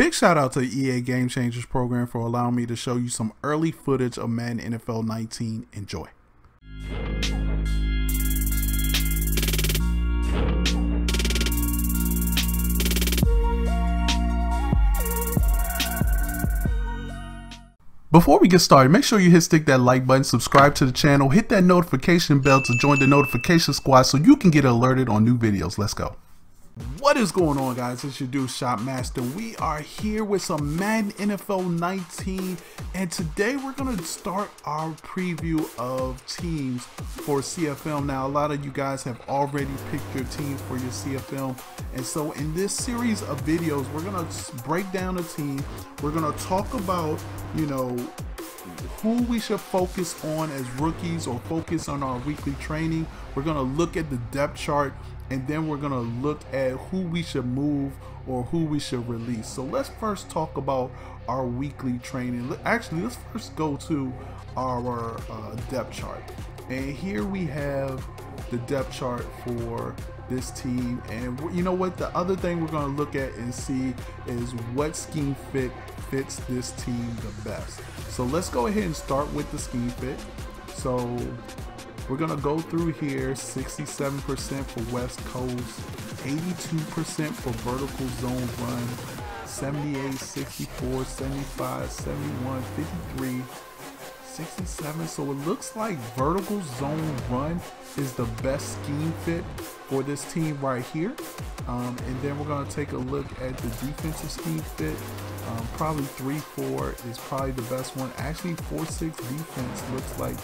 Big shout out to the EA Game Changers program for allowing me to show you some early footage of Madden NFL 19. Enjoy. Before we get started, make sure you stick that like button, subscribe to the channel, hit that notification bell to join the notification squad so you can get alerted on new videos. Let's go. What is going on, guys? It's your dude Shopmaster. We are here with some Madden NFL 19, and today we're going to start our preview of teams for CFM. Now, a lot of you guys have already picked your teams for your CFM, and so in this series of videos, we're going to break down a team. We're going to talk about, you know, who we should focus on as rookies or focus on our weekly training. We're going to look at the depth chart, and then we're going to look at who we should move or who we should release. So let's first talk about our weekly training. Actually, let's first go to our depth chart. And here we have the depth chart for this team. And you know what? The other thing we're going to look at and see is what scheme fits this team the best. So let's go ahead and start with the scheme fit. So we're gonna go through here. 67% for West Coast, 82% for vertical zone run, 78, 64, 75, 71, 53, 67. So it looks like vertical zone run is the best scheme fit for this team right here. And then we're gonna take a look at the defensive scheme fit. Probably 3-4 is probably the best one. Actually, 4-6 defense looks like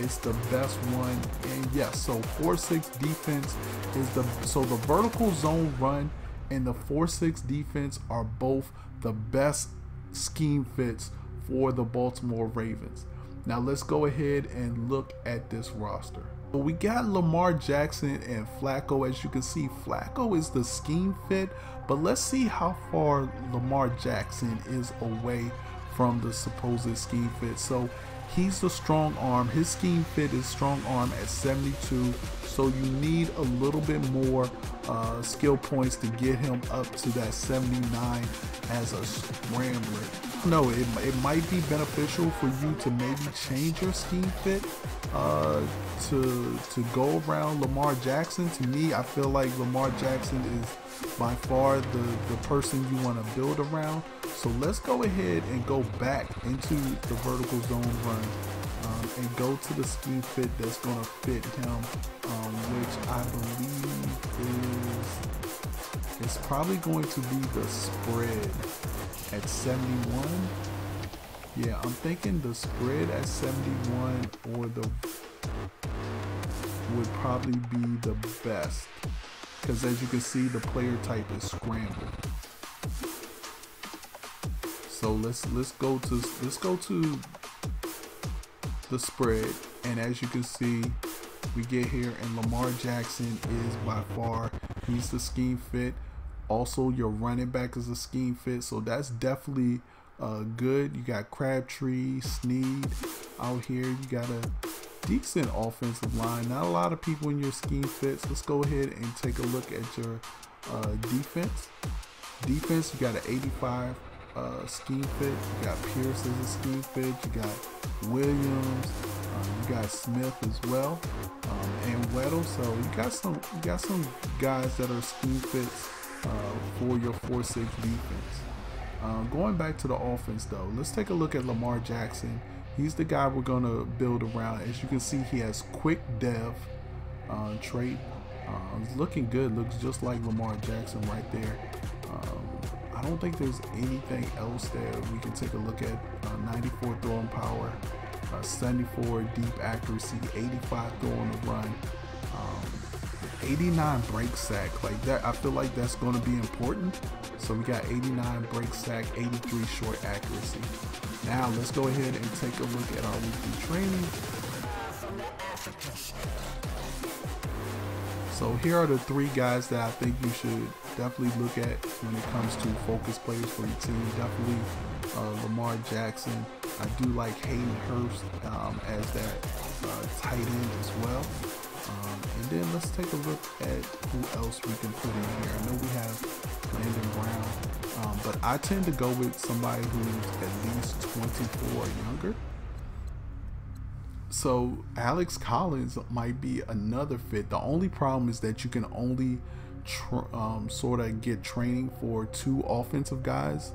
it's the best one. And yes, so 4-6 defense is the vertical zone run and the 4-6 defense are both the best scheme fits for the Baltimore Ravens. Now let's go ahead and look at this roster. So we got Lamar Jackson and Flacco. As you can see, Flacco is the scheme fit, but let's see how far Lamar Jackson is away from the supposed scheme fit. So he's the strong arm. His scheme fit is strong arm at 72. So you need a little bit more skill points to get him up to that 79 as a scrambler. No, it might be beneficial for you to maybe change your scheme fit to go around Lamar Jackson. To me, I feel like Lamar Jackson is by far the person you want to build around. So let's go ahead and go back into the vertical zone run and go to the scheme fit that's going to fit him, which I believe is probably going to be the spread at 71. Yeah, I'm thinking the spread at 71 or would probably be the best, because as you can see, the player type is scramble. So let's go to the spread, and as you can see, we get here and Lamar Jackson is by far, he's the scheme fit. Also, your running back is a scheme fit, so that's definitely good. You got Crabtree, Snead out here. You got a decent offensive line. Not a lot of people in your scheme fits. Let's go ahead and take a look at your defense. Defense, you got an 85 scheme fit. You got Pierce as a scheme fit. You got Williams. You got Smith as well, and Weddle. So you got some guys that are scheme fits for your 4-6 defense. Going back to the offense though, let's take a look at Lamar Jackson. He's the guy we're gonna build around. As you can see, he has quick dev trait. It's looking good. Looks just like Lamar Jackson right there. I don't think there's anything else that we can take a look at. 94 throwing power, 74 deep accuracy, 85 throwing the run, 89 break sack. Like that, I feel like that's going to be important. So we got 89 break sack, 83 short accuracy. Now let's go ahead and take a look at our weekly training. So here are the 3 guys that I think you should definitely look at when it comes to focus players for your team. Definitely Lamar Jackson. I do like Hayden Hurst as that tight end as well. And then let's take a look at who else we can put in here. I know we have Landon Brown. But I tend to go with somebody who's at least 24 or younger. So Alex Collins might be another fit. The only problem is that you can only sort of get training for 2 offensive guys.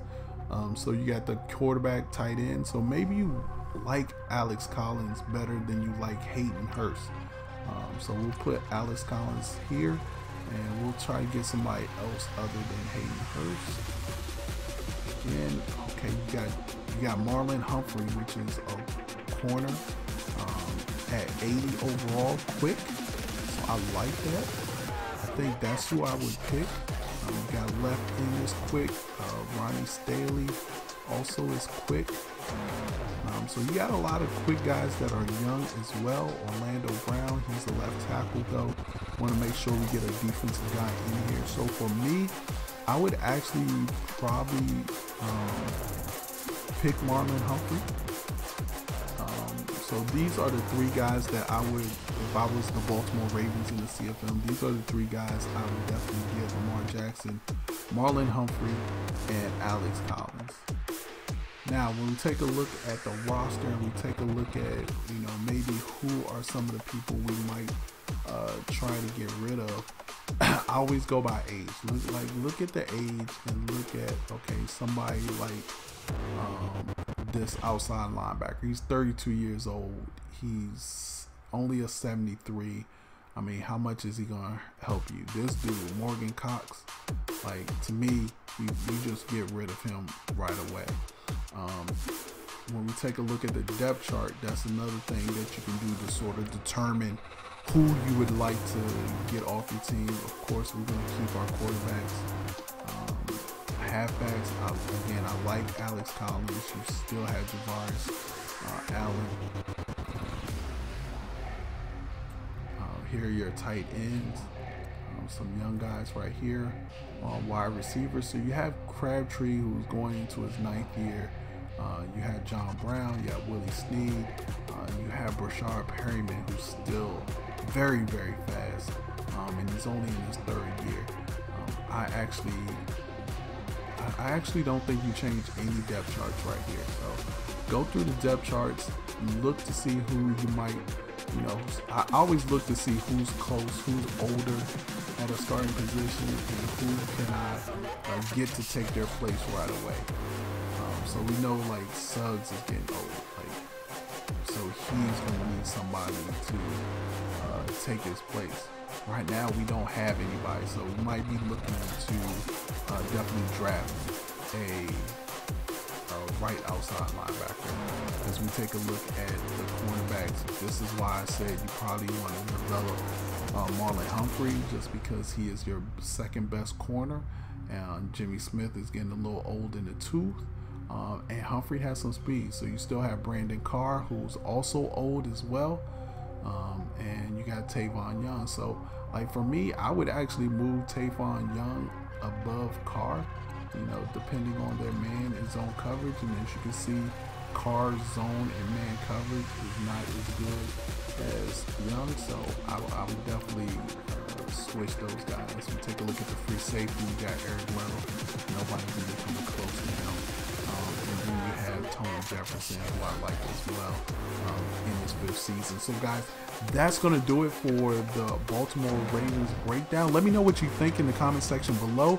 So you got the quarterback, tight end. So maybe you like Alex Collins better than you like Hayden Hurst. So we'll put Alex Collins here, and we'll try to get somebody else other than Hayden Hurst. Again, okay, you got Marlon Humphrey, which is a corner, at 80 overall, quick. So I like that. I think that's who I would pick. We got left end is quick. Ronnie Staley also is quick. So you got a lot of quick guys that are young as well. Orlando Brown, he's a left tackle though. Want to make sure we get a defensive guy in here. So for me, I would actually probably pick Marlon Humphrey. So these are the 3 guys that I would, if I was the Baltimore Ravens in the CFM, these are the 3 guys I would definitely get: Lamar Jackson, Marlon Humphrey, and Alex Collins. Now, when we take a look at the roster and we take a look at, maybe who are some of the people we might try to get rid of, I always go by age. Look at the age and look at, okay, somebody like this outside linebacker. He's 32 years old. He's only a 73. I mean, how much is he gonna help you? This dude, Morgan Cox, to me, you just get rid of him right away. When we take a look at the depth chart, that's another thing that you can do to sort of determine who you would like to get off your team. Of course, we're gonna keep our quarterbacks. Halfbacks, again, I like Alex Collins. You still have Javarius Allen. Here are your tight ends. Some young guys right here. Wide receivers. So you have Crabtree, who's going into his 9th year. You have John Brown. You have Willie Snead. You have Brashard Perryman, who's still very, very fast. And he's only in his 3rd year. I actually don't think you change any depth charts right here. So go through the depth charts, look to see who you might, I always look to see who's close, who's older at a starting position, and who can I get to take their place right away. So we know Suggs is getting old, so he's gonna need somebody to take his place. Right now, we don't have anybody, so we might be looking to definitely draft a right outside linebacker. As we take a look at the cornerbacks, this is why I said you probably want to develop Marlon Humphrey, just because he is your 2nd best corner, and Jimmy Smith is getting a little old in the tooth. And Humphrey has some speed, so you still have Brandon Carr, who's also old as well. And you got Tavon Young. So for me, I would actually move Tavon Young above Carr, depending on their man and zone coverage. And as you can see, Carr's zone and man coverage is not as good as Young. So I would definitely switch those guys. We take a look at the free safety. You got Eric Weddle. Nobody really coming close to him. And then you have Tony Jefferson, who I like as well, in his 5th season. So guys, that's going to do it for the Baltimore Ravens breakdown. Let me know what you think in the comment section below.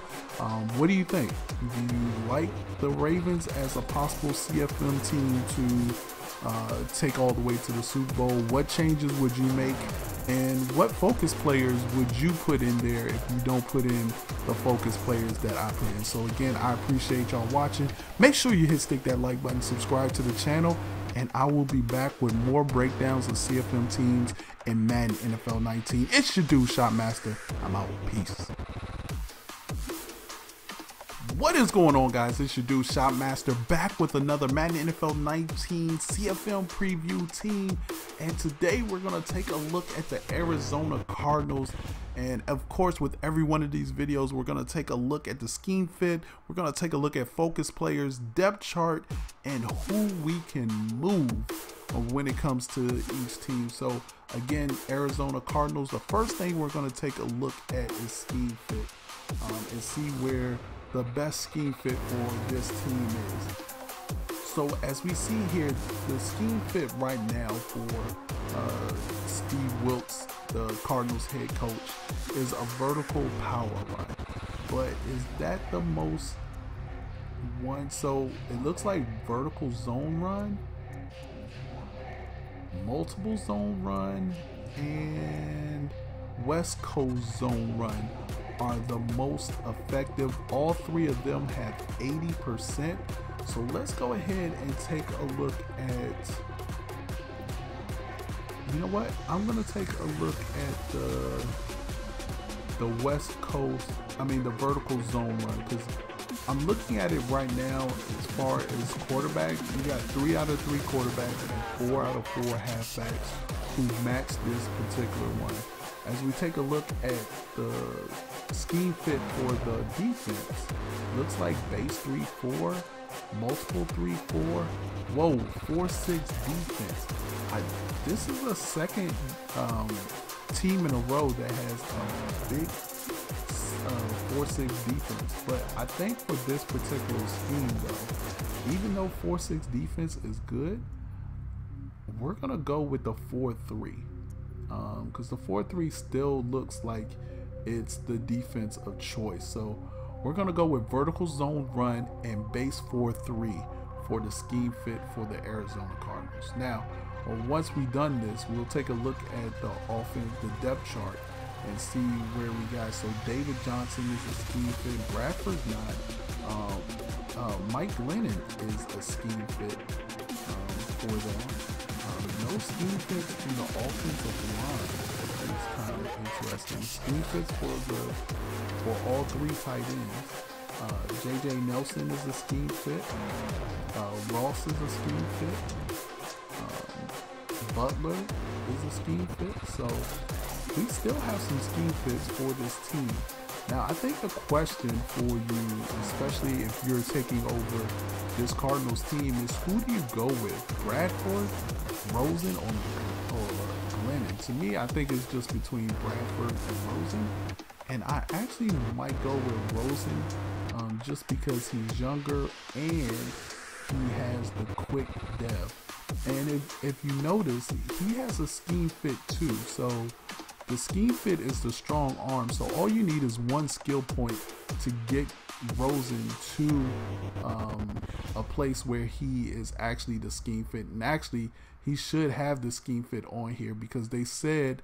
What do you think? Do you like the Ravens as a possible CFM team to take all the way to the Super Bowl? What changes would you make? And what focus players would you put in there if you don't put in the focus players that I put in? So again, I appreciate y'all watching. Make sure you stick that like button, subscribe to the channel, and I will be back with more breakdowns of CFM teams in Madden NFL 19. It's your dude, Shopmaster. I'm out. Peace. What is going on, guys? It's your dude, Shopmaster, back with another Madden NFL 19 CFM preview team. And today we're going to take a look at the Arizona Cardinals. And of course, with every one of these videos, we're going to take a look at the scheme fit. We're going to take a look at focus players, depth chart, and who we can move when it comes to each team. So again, Arizona Cardinals, the first thing we're going to take a look at is scheme fit. and see where the best scheme fit for this team is. So as we see here, the scheme fit right now for Steve Wilkes, the Cardinals head coach, is a vertical power run. But is that the most one? So it looks like vertical zone run, multiple zone run, and West Coast zone run are the most effective. All three of them have 80%. So let's go ahead and take a look at, you know what? I'm gonna take a look at the West Coast, the vertical zone run, because I'm looking at it right now as far as quarterbacks. You got 3 out of 3 quarterbacks and 4 out of 4 halfbacks who match this particular one. As we take a look at the scheme fit for the defense, looks like base 3-4, multiple 3-4, whoa, 4-6 defense. This is the second team in a row that has a big 4-6 defense, but I think for this particular scheme though, even though 4-6 defense is good, we're gonna go with the 4-3, because the 4-3 still looks like it's the defense of choice. So we're gonna go with vertical zone run and base 4-3 for the scheme fit for the Arizona Cardinals. Now, once we've done this, we'll take a look at the offense, the depth chart, and see where we got. So David Johnson is a scheme fit. Bradford's not. Mike Glennon is a scheme fit for them. No scheme fits in the offensive line. It's kind of interesting. Scheme fits for all 3 tight ends. J.J. Nelson is a scheme fit. Ross is a scheme fit. Butler is a scheme fit. So we still have some scheme fits for this team. Now, I think the question for you, especially if you're taking over this Cardinals team, is who do you go with? Bradford, Rosen, or Glennon? To me, I think it's just between Bradford and Rosen. And I actually might go with Rosen just because he's younger and he has the quick depth. And if you notice, he has a scheme fit too. So the scheme fit is the strong arm. So all you need is 1 skill point to get Rosen to a place where he is actually the scheme fit. And actually, he should have the scheme fit on here because they said,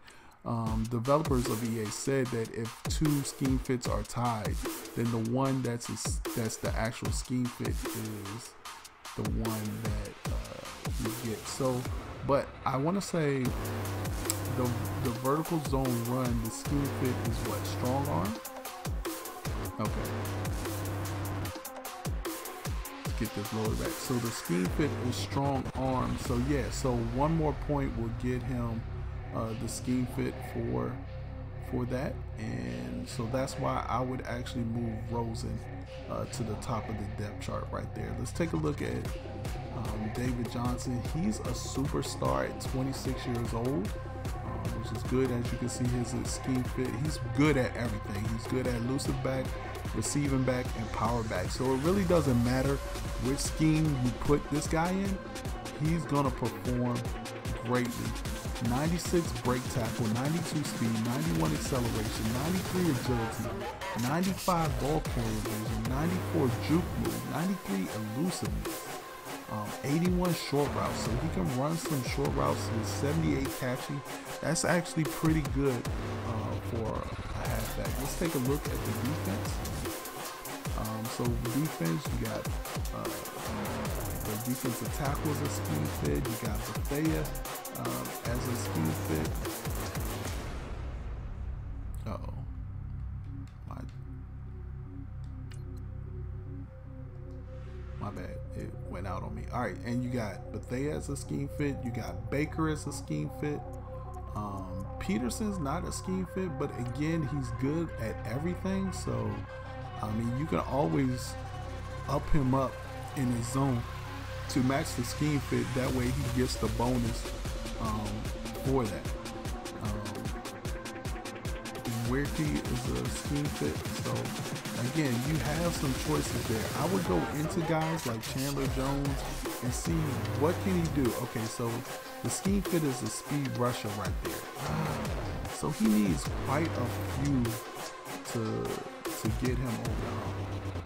developers of EA said that if 2 scheme fits are tied, then the one that's the actual scheme fit is the one that you get. So, but I want to say the vertical zone run, the scheme fit is what? Strong arm? Okay. Let's get this lower back. So the scheme fit is strong arm. So yeah, so 1 more point will get him the scheme fit for that, and so that's why I would actually move Rosen to the top of the depth chart right there. Let's take a look at David Johnson. He's a superstar at 26 years old, which is good. As you can see, his scheme fit, he's good at everything. He's good at elusive back, receiving back, and power back. So it really doesn't matter which scheme you put this guy in, he's gonna perform greatly. 96 break tackle, 92 speed, 91 acceleration, 93 agility, 95 ball carrier vision, 94 juke move, 93 elusiveness, 81 short routes. So he can run some short routes with 78 catching. That's actually pretty good for a halfback. Let's take a look at the defense. So defense, you got the defensive tackle as a scheme fit. You got Bethea as a scheme fit. Uh-oh. My bad. It went out on me. All right, and you got Bethea as a scheme fit. You got Baker as a scheme fit. Peterson's not a scheme fit, but again, he's good at everything. So, I mean, you can always up him up in his zone to match the scheme fit. That way he gets the bonus for that. Wierke is a scheme fit. So again, you have some choices there. I would go into guys like Chandler Jones and see what can he do. Okay, so the scheme fit is a speed rusher right there. So he needs quite a few to get him over the hump.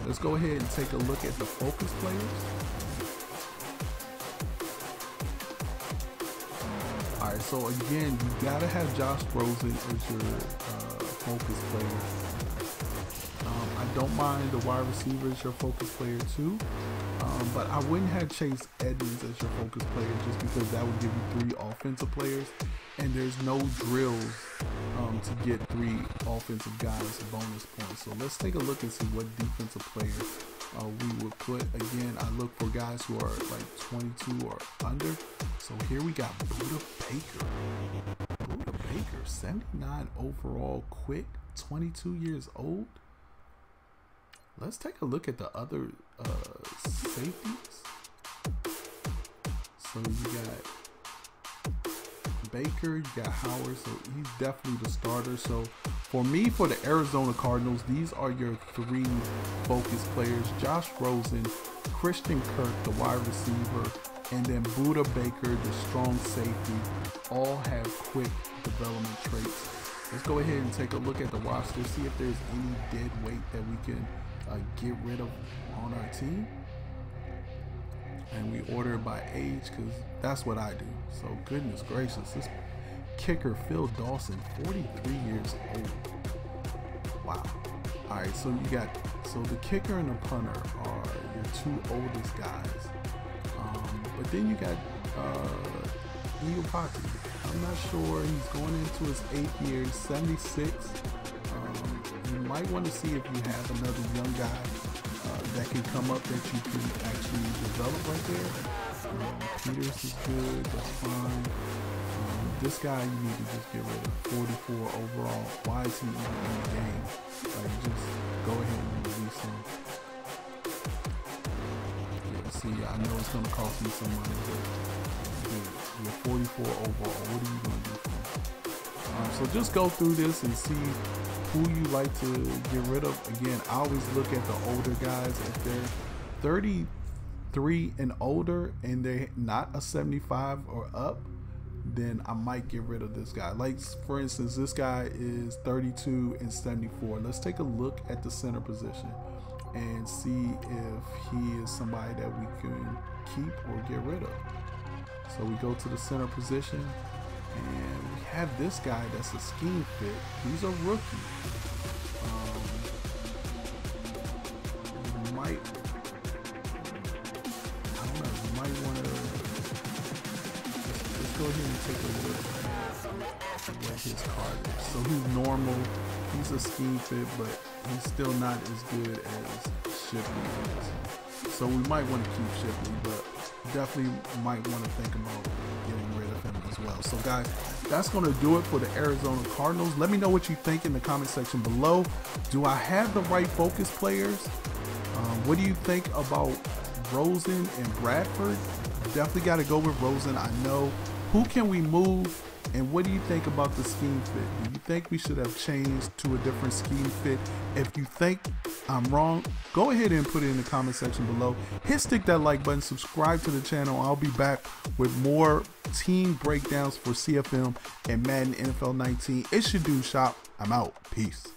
Let's go ahead and take a look at the focus players. Alright, so again, you gotta have Josh Rosen as your focus player. I don't mind the wide receiver as your focus player too, but I wouldn't have Chase Edmonds as your focus player just because that would give you 3 offensive players, and there's no drills to get 3 offensive guys bonus points. So let's take a look and see what defensive players we would put. Again, I look for guys who are like 22 or under. So here we got Buda Baker. Buda Baker, 79 overall, quick, 22 years old. Let's take a look at the other safeties. So you got Baker, you got Howard, so he's definitely the starter. So for me, for the Arizona Cardinals, these are your 3 focus players: Josh Rosen, Christian Kirk, the wide receiver, and then Buda Baker, the strong safety. All have quick development traits. Let's go ahead and take a look at the roster, see if there's any dead weight that we can get rid of on our team. And we order it by age because that's what I do. So goodness gracious, this kicker Phil Dawson, 43 years old. Wow. All right, so you got, so the kicker and the punter are your 2 oldest guys. But then you got Iupati. I'm not sure, he's going into his 8th year, 76. You might want to see if you have another young guy that can come up that you can actually develop right there. Peters is good, that's fine. This guy you need to just get rid of. 44 overall. Why is he even in the game? Like, just go ahead and release him. Yeah, see, I know it's gonna cost me some money, but dude, you're 44 overall. What are you gonna do for him? So just go through this and see who you like to get rid of. Again, I always look at the older guys. If they're 33 and older and they're not a 75 or up, then I might get rid of this guy. Like, for instance, this guy is 32 and 74. Let's take a look at the center position and see if he is somebody that we can keep or get rid of. So we go to the center position, and we have this guy that's a scheme fit. He's a rookie. You might, I don't know, you might want to, let's go ahead and take a look at what his card is. So he's normal, he's a scheme fit, but he's still not as good as Shipley is. So we might want to keep Shipley, but definitely might want to think about getting rid of him as well. So guys, that's going to do it for the Arizona Cardinals. Let me know what you think in the comment section below. Do I have the right focus players? What do you think about Rosen and Bradford? Definitely got to go with Rosen. I know. Who can we move? And what do you think about the scheme fit? Do you think we should have changed to a different scheme fit? If you think I'm wrong, go ahead and put it in the comment section below. Stick that like button, subscribe to the channel. I'll be back with more team breakdowns for CFM and Madden NFL 19. It's your dude Shop. I'm out. Peace.